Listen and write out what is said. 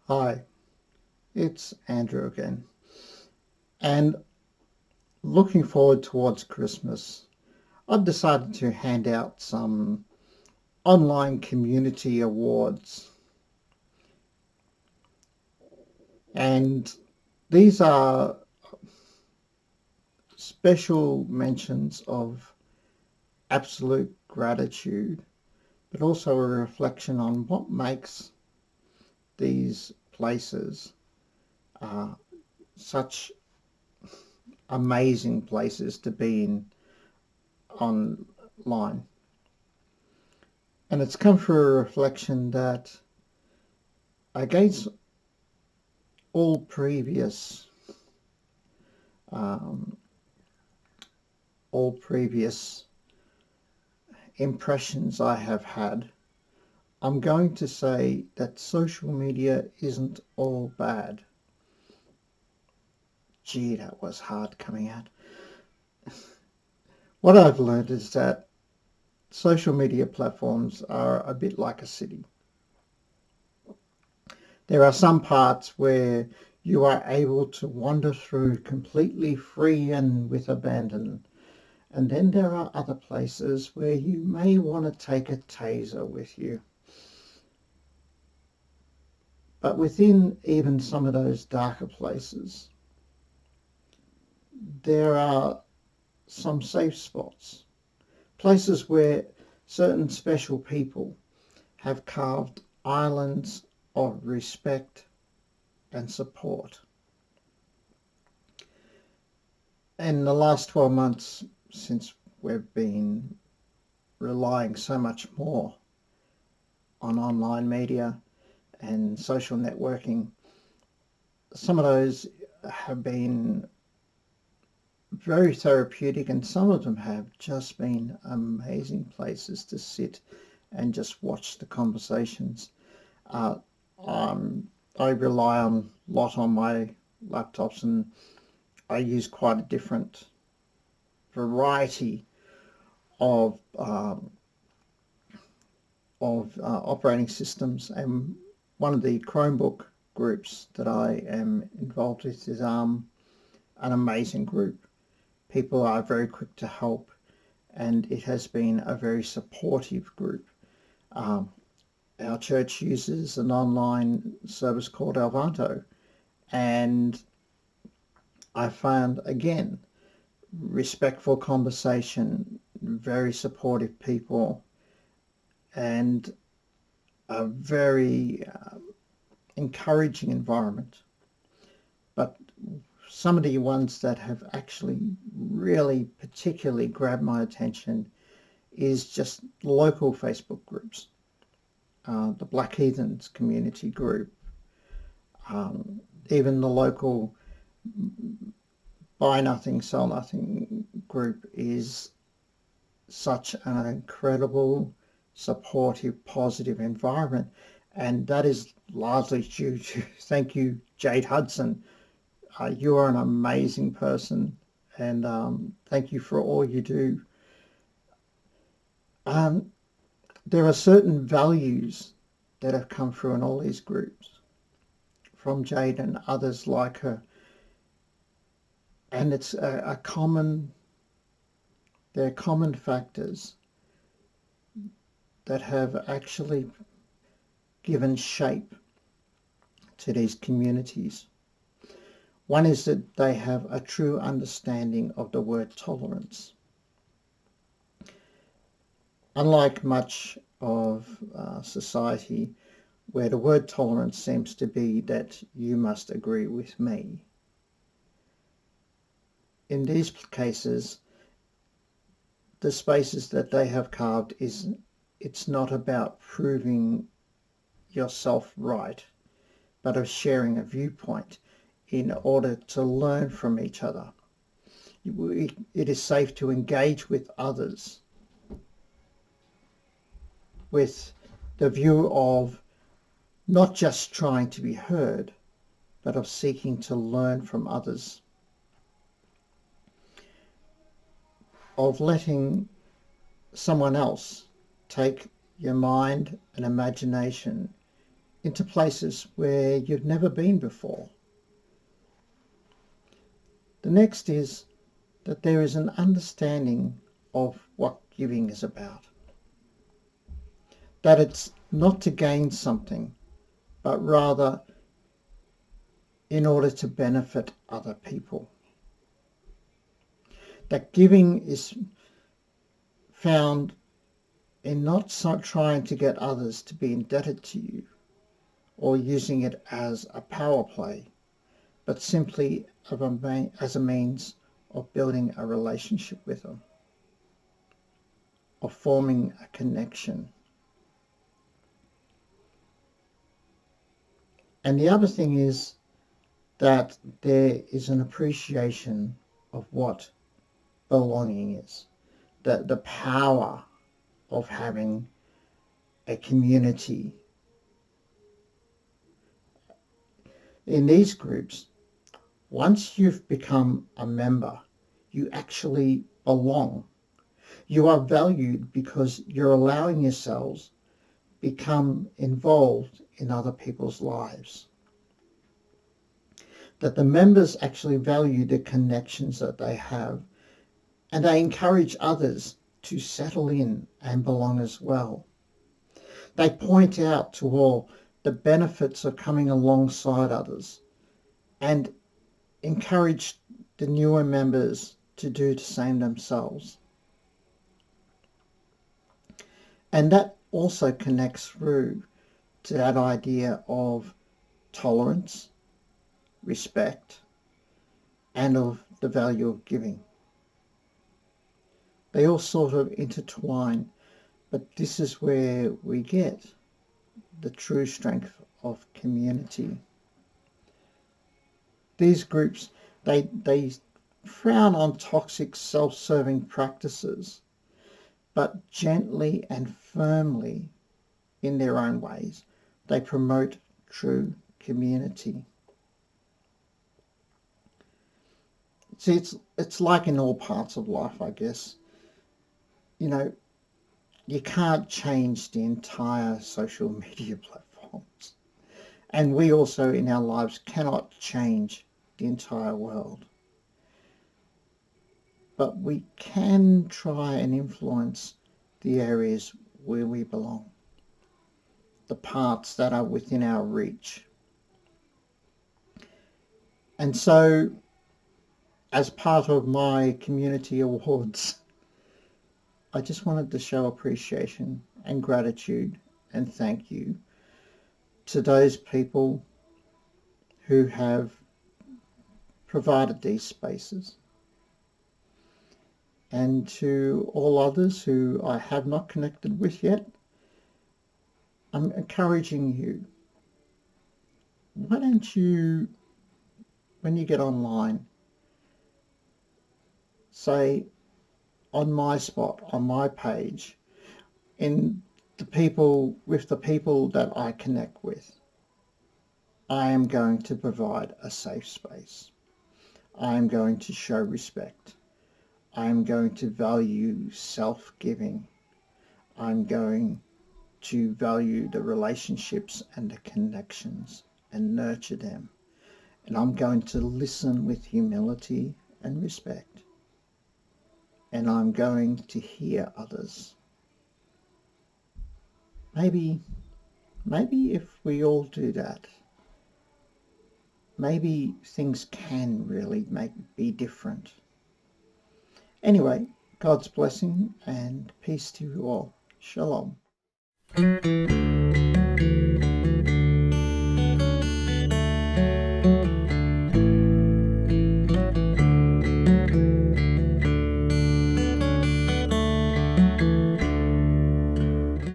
Hi, it's Andrew again. And looking forward towards Christmas, I've decided to hand out some online community awards. And these are special mentions of absolute gratitude, but also a reflection on what makes these places such amazing places to be in online. And it's come through a reflection that against all previous um, all previous impressions I have had, I'm going to say that social media isn't all bad. Gee, that was hard coming out. What I've learned is that social media platforms are a bit like a city. There are some parts where you are able to wander through completely free and with abandon. And then there are other places where you may want to take a taser with you. But within even some of those darker places, there are some safe spots, places where certain special people have carved islands of respect and support. In the last 12 months, since we've been relying so much more on online media and social networking, some of those have been very therapeutic, and some of them have just been amazing places to sit and just watch the conversations. Uh, I rely a lot on my laptops, and I use quite a different variety of operating systems. And one of the Chromebook groups that I am involved with is an amazing group. People are very quick to help, and it has been a very supportive group. Um, our church uses an online service called Alvanto, and I found again respectful conversation, very supportive people, and a very encouraging environment. But some of the ones that have actually really particularly grabbed my attention is just local Facebook groups. The Blackheath community group, even the local Buy Nothing, Sell Nothing group is such an incredible, supportive, positive environment. And that is largely due to, thank you, Jade Hudson. You are an amazing person, and thank you for all you do. Um, there are certain values that have come through in all these groups from Jade and others like her. And it's a common, they're common factors that have actually given shape to these communities. One is that they have a true understanding of the word tolerance. Unlike much of society, where the word tolerance seems to be that you must agree with me, in these cases, the spaces that they have carved is it's not about proving yourself right, but of sharing a viewpoint in order to learn from each other. It is safe to engage with others with the view of not just trying to be heard, but of seeking to learn from others, of letting someone else take your mind and imagination into places where you've never been before. The next is that there is an understanding of what giving is about. That it's not to gain something, but rather in order to benefit other people. That giving is found in not trying to get others to be indebted to you or using it as a power play, but simply as a means of building a relationship with them, of forming a connection. And the other thing is that there is an appreciation of what belonging is, the power of having a community. In these groups, once you've become a member, you actually belong. You are valued because you're allowing yourselves become involved in other people's lives. That the members actually value the connections that they have, and they encourage others to settle in and belong as well. They point out to all the benefits of coming alongside others and encourage the newer members to do the same themselves. And that also connects through to that idea of tolerance, respect, and of the value of giving. They all sort of intertwine, but this is where we get the true strength of community. These groups, they frown on toxic self-serving practices, but gently and firmly, in their own ways, they promote true community. See, it's like in all parts of life, I guess. You know, you can't change the entire social media platforms. And we also in our lives cannot change the entire world. But we can try and influence the areas where we belong, the parts that are within our reach. And so, as part of my community awards, I just wanted to show appreciation and gratitude and thank you to those people who have provided these spaces, and to all others who I have not connected with yet. I'm encouraging you, why don't you, when you get online, say on my spot, on my page, with the people that I connect with, I am going to provide a safe space. I am going to show respect. I am going to value self-giving. I'm going to value the relationships and the connections and nurture them. And I'm going to listen with humility and respect. And I'm going to hear others. Maybe if we all do that, maybe things can really be different. Anyway, God's blessing and peace to you all. Shalom.